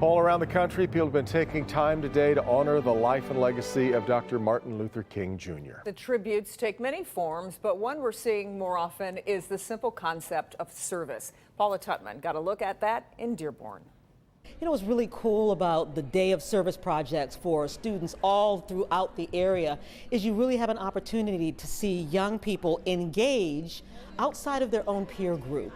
All around the country, people have been taking time today to honor the life and legacy of Dr. Martin Luther King Jr. The tributes take many forms, but one we're seeing more often is the simple concept of service. Paula Tutman got a look at that in Dearborn. You know what's really cool about the Day of Service projects for students all throughout the area is you really have an opportunity to see young people engage outside of their own peer group.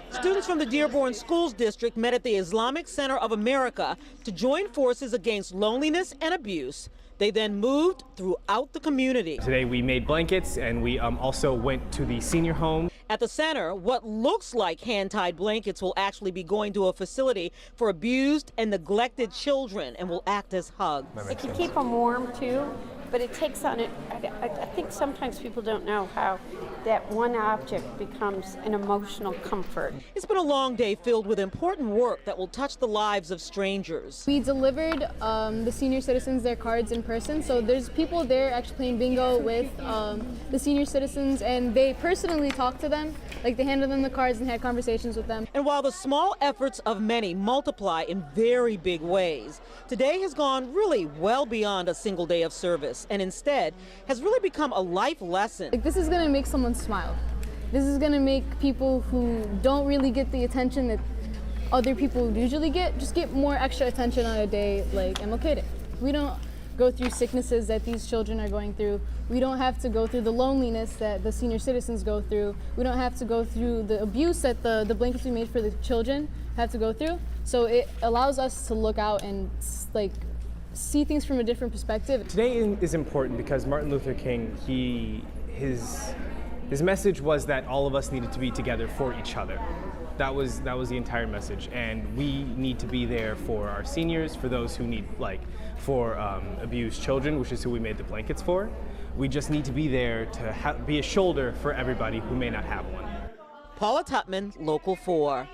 Students from the Dearborn Schools District met at the Islamic Center of America to join forces against loneliness and abuse. They then moved throughout the community. Today we made blankets and we also went to the senior home. At the center, what looks like hand-tied blankets will actually be going to a facility for abused and neglected children and will act as hugs. It can keep them warm too, but it takes on it. I think sometimes people don't know how that one object becomes an emotional comfort. It's been a long day filled with important work that will touch the lives of strangers. We delivered the senior citizens their cards in person, so there's people there actually playing bingo with the senior citizens, and they personally talked to them, like they handed them the cards and had conversations with them. And while the small efforts of many multiply in very big ways, today has gone really well beyond a single day of service and instead has really become a life lesson. Like, this is going to make someone smile. This is going to make people who don't really get the attention that other people usually get, just get more extra attention on a day like MLK Day. We don't go through sicknesses that these children are going through. We don't have to go through the loneliness that the senior citizens go through. We don't have to go through the abuse that the blankets we made for the children have to go through. So it allows us to look out and like see things from a different perspective. Today is important because Martin Luther King, his message was that all of us needed to be together for each other. That was the entire message, and we need to be there for our seniors, for those who need, for abused children, which is who we made the blankets for. We just need to be there to be a shoulder for everybody who may not have one. Paula Tutman, Local 4.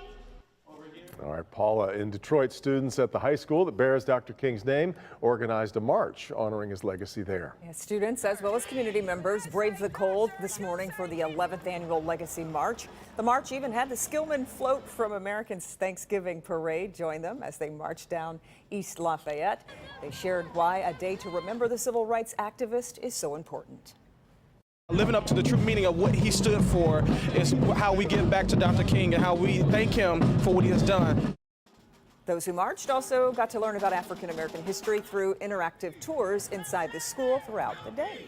All right, Paula, in Detroit, students at the high school that bears Dr. King's name organized a march honoring his legacy there. Yeah, students as well as community members braved the cold this morning for the 11th annual Legacy March. The march even had the Skillman float from America's Thanksgiving Parade join them as they marched down East Lafayette. They shared why a day to remember the civil rights activist is so important. Living up to the true meaning of what he stood for is how we give back to Dr. King and how we thank him for what he has done. Those who marched also got to learn about African American history through interactive tours inside the school throughout the day.